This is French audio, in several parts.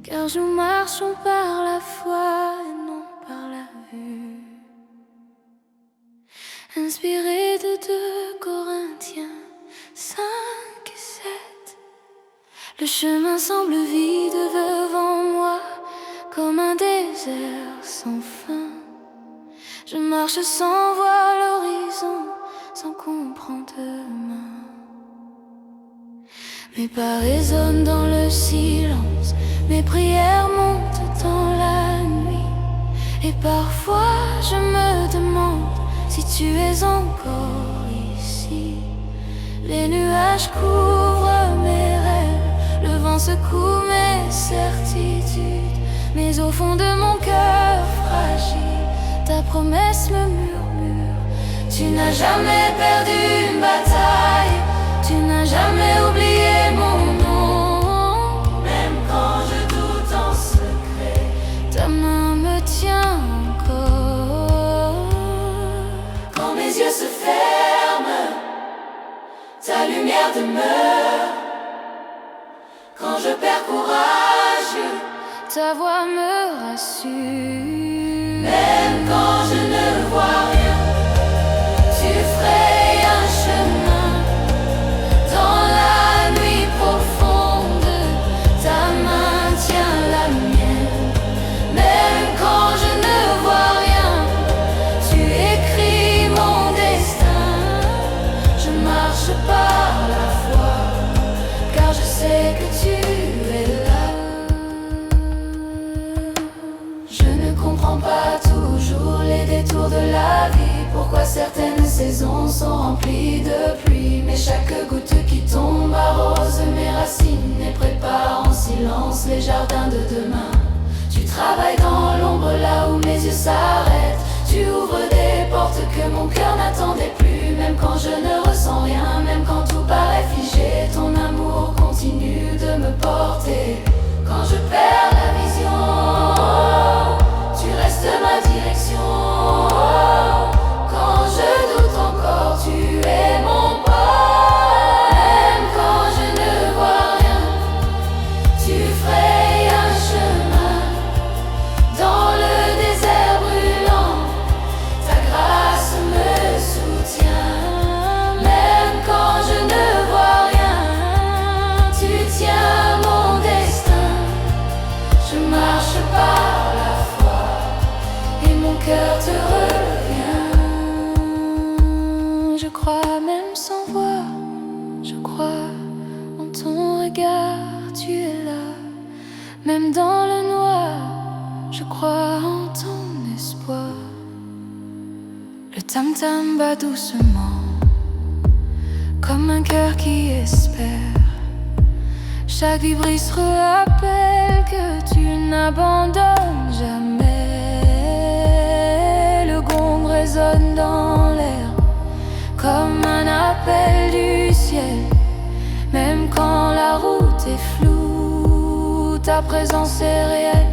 Car nous marchons par la foi et non par la vue. Inspiré de 2 Corinthiens 5 et 7, le chemin semble vide devant moi, comme un désert sans fin. Je marche sans voir l'horizon, sans comprendre demain. Mes pas résonnent dans le silence, mes prières montent dans la nuit. Et parfois je me demande si tu es encore ici. Les nuages couvrent mes rêves, le vent secoue mes certitudes. Mais au fond de mon cœur fragile, ta promesse me murmure. Tu n'as jamais perdu une bataille, tu n'as jamais oublié mon nom. Même quand je doute en secret, ta main me tient encore. Quand mes yeux se ferment, ta lumière demeure. Quand je perds courage, ta voix me rassure. Même quand je ne vois rien, tu frayes un chemin. Dans la nuit profonde, ta main tient la mienne. Même quand je ne vois rien, tu écris mon destin. Je marche par la foi, car je sais que tu es là. Je ne comprends pas toujours les détours de la vie. Pourquoi certaines saisons sont remplies de pluie, mais chaque goutte qui tombe arrose mes racines et prépare en silence les jardins de demain. Tu travailles dans l'ombre là où mes yeux s'arrêtent. Tu ouvres des portes que mon cœur n'attendait plus. Même quand je ne ressens rien, même quand tout paraît figé, ton amour continue de me porter. Quand je perds la vision, tu restes ma direction. Quand je doute encore, tu es mon pas. Même quand je ne vois rien, tu frayes un chemin. Dans le désert brûlant, ta grâce me soutient. Même quand je ne vois rien, tu tiens mon destin. Je marche par la foi et mon cœur te revient. Je crois même sans voir, je crois en ton regard, tu es là. Même dans le noir, je crois en ton espoir. Le tam-tam bat doucement, comme un cœur qui espère. Chaque vibrisse rappelle que tu n'abandonnes jamais. Le gong résonne dans l'air, comme un appel du ciel. Même quand la route est floue, ta présence est réelle.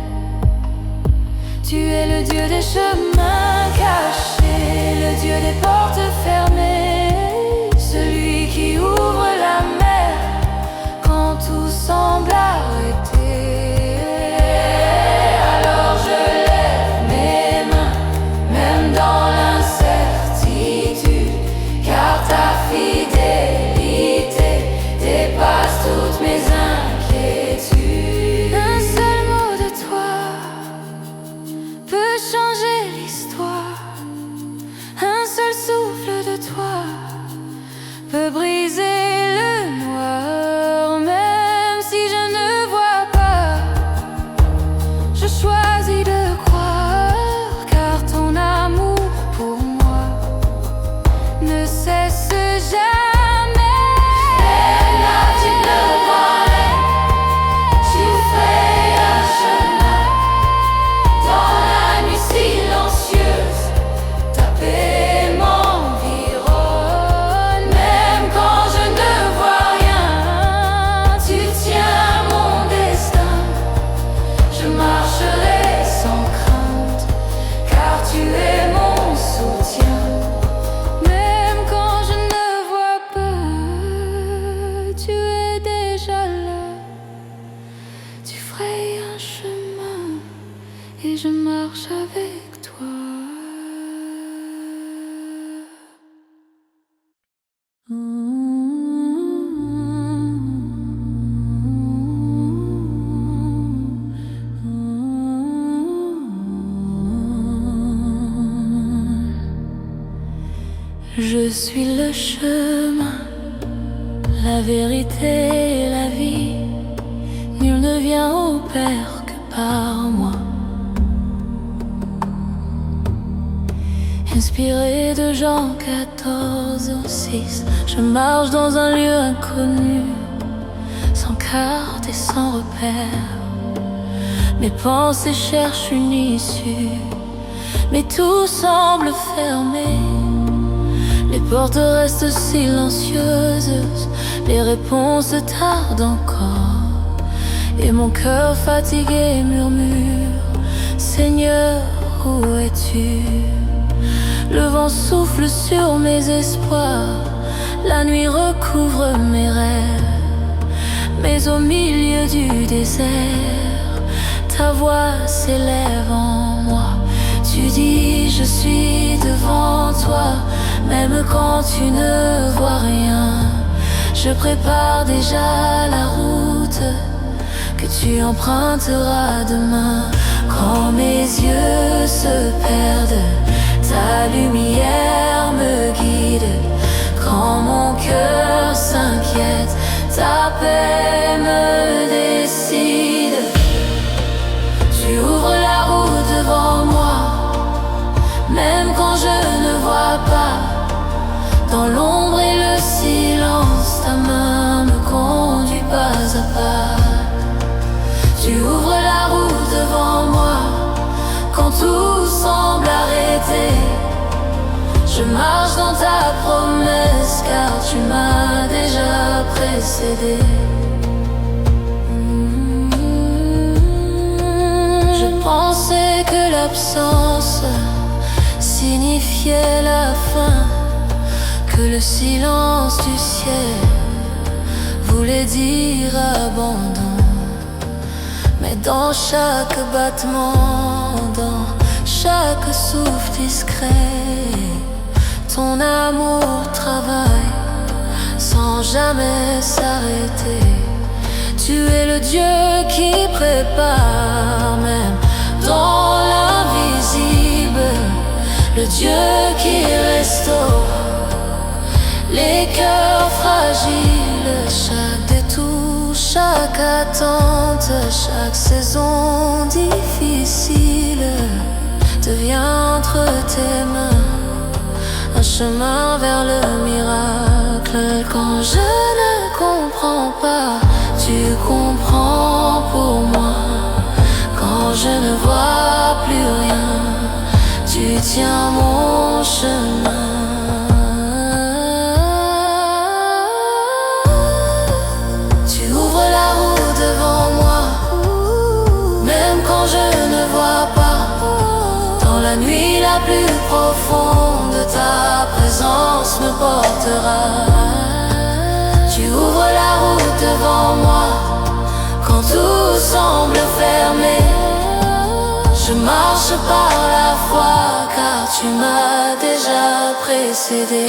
Tu es le Dieu des chemins cachés, le Dieu des portes fermées, celui qui ouvre la mer quand tout semble arrêté. Alors je lève mes mains, même dans l'incertitude, car ta fidélité dépasse toutes mes inquiétudes. Un seul mot de toi peut changer l'histoire. Un seul souffle de toi peut briser le noir. Même si je ne vois et je marche avec toi. Je suis le chemin, la vérité et la vie. Nul ne vient au Père que par moi. Inspiré de Jean 14:6, je marche dans un lieu inconnu, sans carte et sans repère. Mes pensées cherchent une issue, mais tout semble fermé. Les portes restent silencieuses, les réponses tardent encore, et mon cœur fatigué murmure: Seigneur, où es-tu? Le vent souffle sur mes espoirs, la nuit recouvre mes rêves. Mais au milieu du désert, ta voix s'élève en moi. Tu dis: je suis devant toi, même quand tu ne vois rien. Je prépare déjà la route que tu emprunteras demain. Quand mes yeux se perdent, ta lumière me guide. Quand mon cœur s'inquiète, ta paix me décide. Tu ouvres la route devant moi, même quand je ne vois pas. Dans l'ombre et le silence, ta main me conduit pas à pas. Tu ouvres la route devant moi, quand tout semble arrêté. Je marche dans ta promesse, car tu m'as déjà précédé. Je pensais que l'absence signifiait la fin, que le silence du ciel voulait dire abandon. Mais dans chaque battement, dans chaque souffle discret, ton amour travaille sans jamais s'arrêter. Tu es le Dieu qui prépare même dans l'invisible, le Dieu qui restaure les cœurs fragiles. Chaque détour, chaque attente, chaque saison difficile devient entre tes mains un chemin vers le miracle. Quand je ne comprends pas, tu comprends pour moi. Quand je ne vois plus rien, tu tiens mon chemin. Tu ouvres la route devant moi, même quand je ne vois pas. Dans la nuit la plus profonde, ta présence me portera. Tu ouvres la route devant moi, quand tout semble fermé. Je marche par la foi, car tu m'as déjà précédé.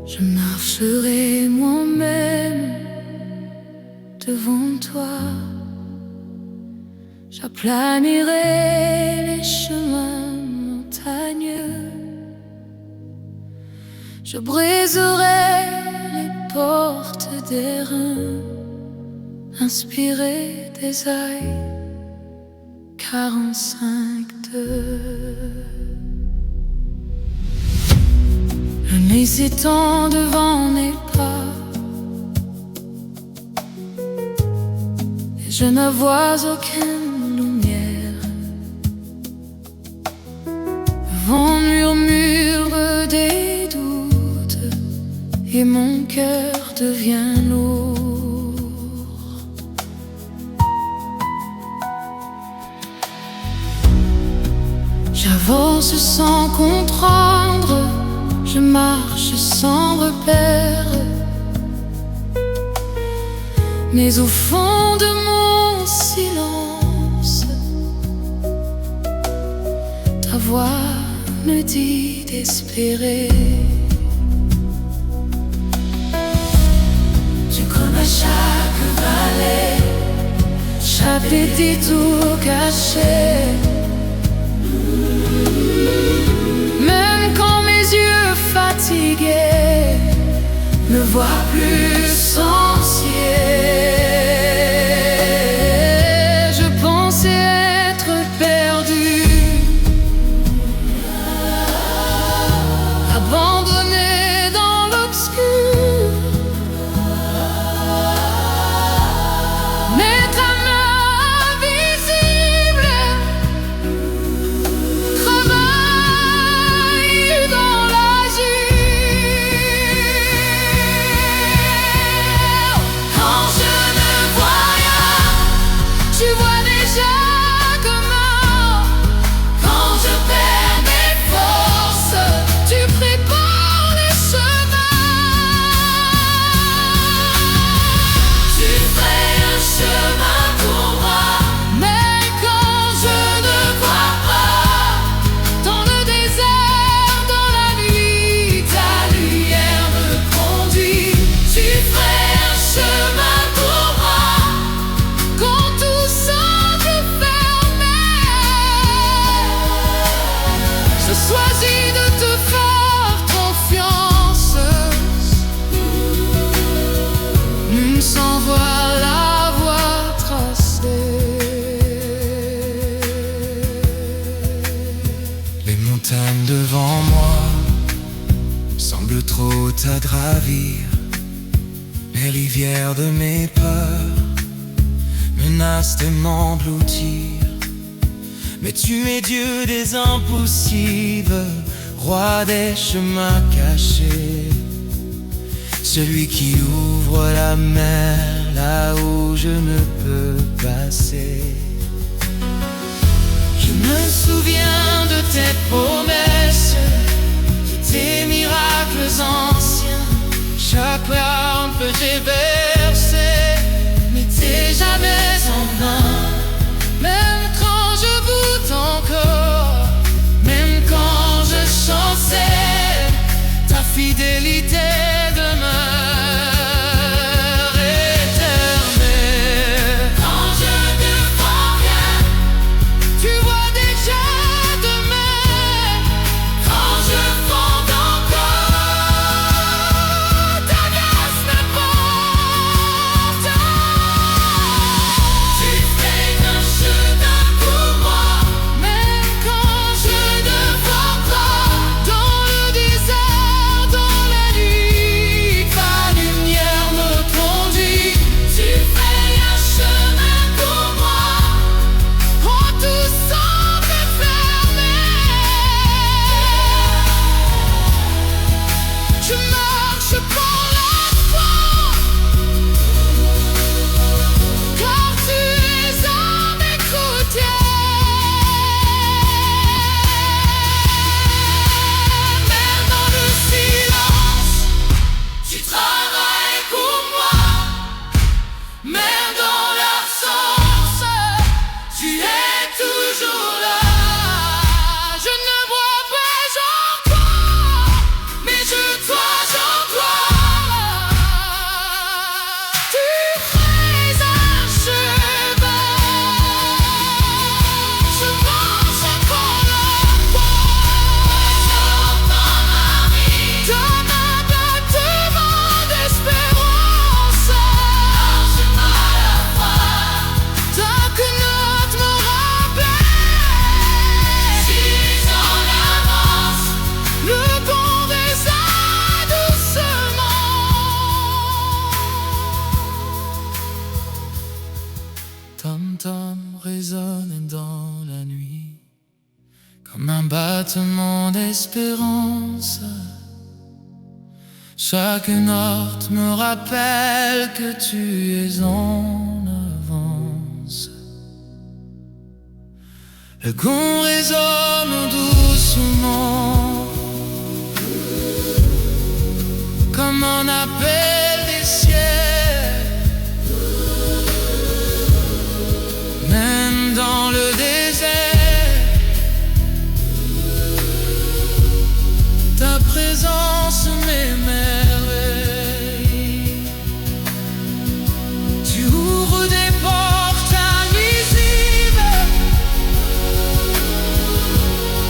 Je marcherai moi-même devant toi. J'aplanirai les chemins montagneux. Je briserai les portes d'airain. inspiré des ailes 45-2. Je m'hésitant devant mes pas, et je ne vois aucune lumière. Le vent murmure des doutes et mon cœur devient lourd. J'avance sans comprendre, je marche sans repère, mais au fond de mon silence, ta voix me dit d'espérer. Je comme à chaque vallée, chaque détour caché. Même quand mes yeux fatigués ne voient plus sentier, je pensais être perdu, abandonné dans l'obscur. Mais ta main invisible travaille dans l'azur. Quand je ne vois rien, tu vois déjà comment. Quand je perds mes forces, tu prépares les chemins. Tu ferais un chemin pour moi, mais quand je ne vois pas, dans le désert, dans la nuit, ta lumière me conduit. Tu ferais un chemin pour moi, quand tout semble fermé. Je choisis de te faire confiance, sans voir la voie tracée. Les montagnes devant moi semblent trop à gravir. Les rivières de mes peurs menacent de m'engloutir. Mais tu es Dieu des impossibles, roi des chemins cachés, celui qui ouvre la mer là où je ne peux passer. Je me souviens de tes promesses, de tes miracles anciens. Chaque larme que j'ai versée n'était jamais en vain. Même quand je doute encore, même quand je chancelle, ta fidélité demeure éternelle. Quand je ne vois rien, Tu vois déjà demain. quand je fonde encore, ta grâce me porte. Tu fais un chemin pour moi, Même quand je ne vois pas, dans le désert, dans la nuit, battement d'espérance. Chaque note me rappelle que tu es en avance. Le gong résonne doucement comme un appel des cieux. Même dans le désert, ta présence m'émerveille. Tu ouvres des portes invisibles,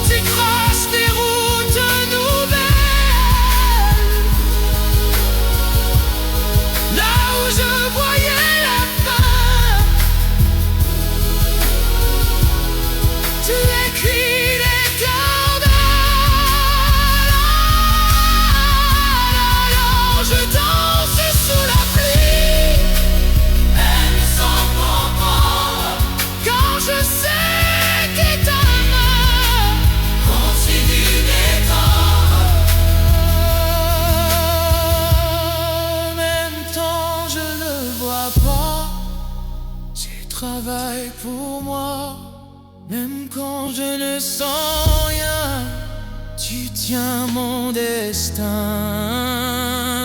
tu traces des routes nouvelles. Là où je voyais la fin, tu écris les cordons. Alors je danse sous la pluie, même sans comprendre. Quand je sais que ta main continue d'étendre. En même temps je ne vois pas, tu travailles pour moi. Même quand je ne sens rien, tu tiens mon destin.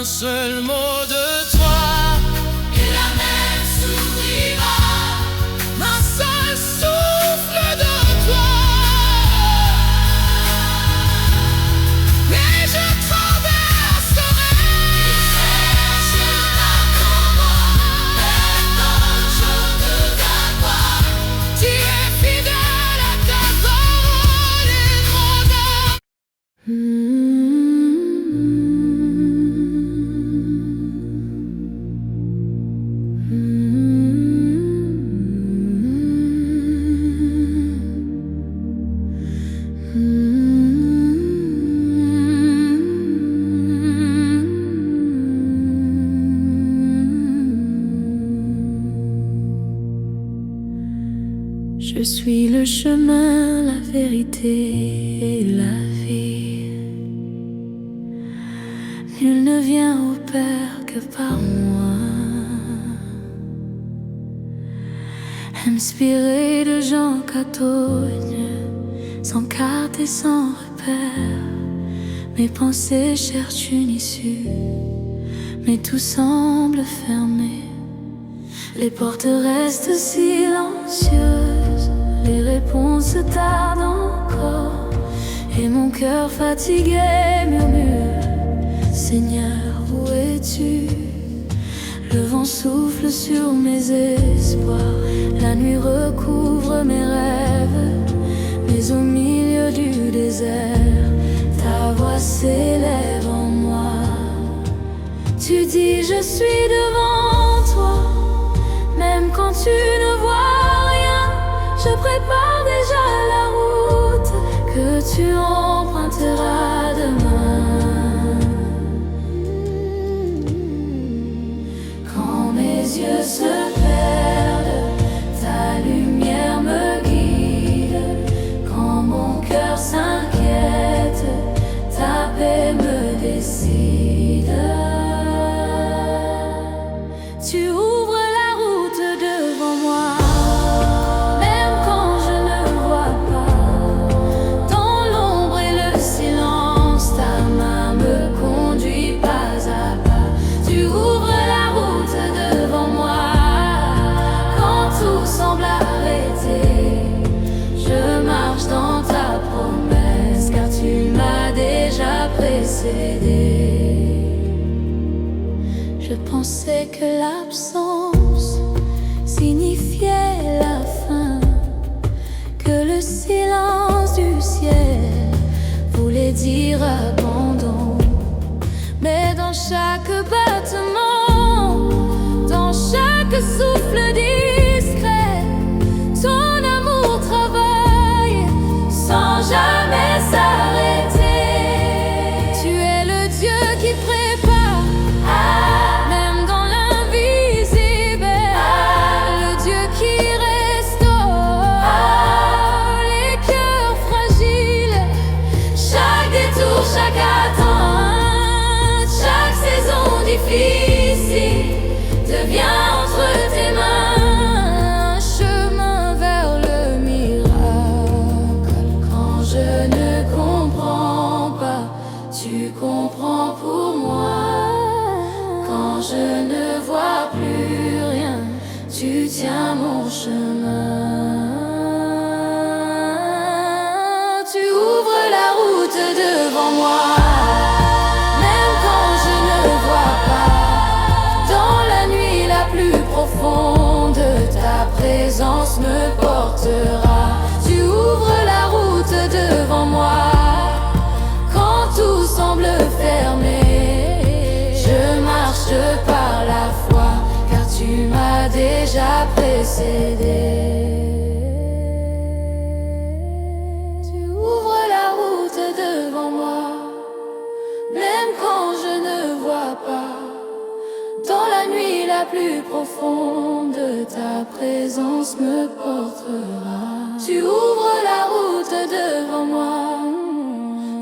Seul mot de toi, et la mer s'ouvrira. Un seul souffle de toi, et je traverserai. Tu cherches comme moi, maintenant je ne viens pas. Tu es fidèle à ta parole et mon âme. Je suis le chemin, la vérité et la vie. Nul ne vient au Père que par moi. Inspiré de Jean Catogne, sans carte et sans repère, mes pensées cherchent une issue, mais tout semble fermé. Les portes restent silencieuses, les réponses tardent encore, et mon cœur fatigué murmure: Seigneur, où es-tu? Le vent souffle sur mes espoirs, la nuit recouvre mes rêves, mais au milieu du désert, ta voix s'élève en moi. Tu dis: je suis devant toi. Même quand tu ne vois rien, je prépare déjà la route que tu emprunteras demain. Quand mes yeux se perdent, ta lumière me guide. Quand mon cœur s'inquiète, ta paix me décide. Tu ouvres la route devant moi, même quand je ne vois pas. Dans l'ombre et le silence, ta main me conduit pas à pas. Tu ouvres la route devant moi, quand tout semble arrêté. Je marche dans ta promesse, car tu m'as déjà précédé. Je pensais que l'absence signifiait la fin, que le silence du ciel voulait dire abandon. Mais dans chaque battement, dans chaque souffle discret, ton amour travaille sans jamais s'arrêter. Tu es le Dieu qui prépare, même dans l'invisible, le Dieu qui restaure les cœurs fragiles devient entre tes mains un chemin vers le miracle. Quand je ne comprends pas, tu comprends pour moi. Quand je ne vois plus rien, tu tiens mon chemin. Tu ouvres la route devant moi, même quand je ne vois pas. Dans la nuit la plus profonde, ta présence me portera. Tu ouvres la route devant moi, quand tout semble fermé. Je marche par la foi, car tu m'as déjà précédé. Tu ouvres la route devant moi, même quand je ne vois pas. Dans la nuit la plus profonde, ta présence me portera. Tu ouvres la route devant moi,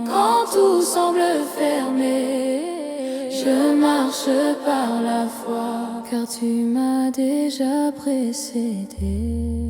quand tout semble fermé. Je marche par la foi, car tu m'as déjà précédé.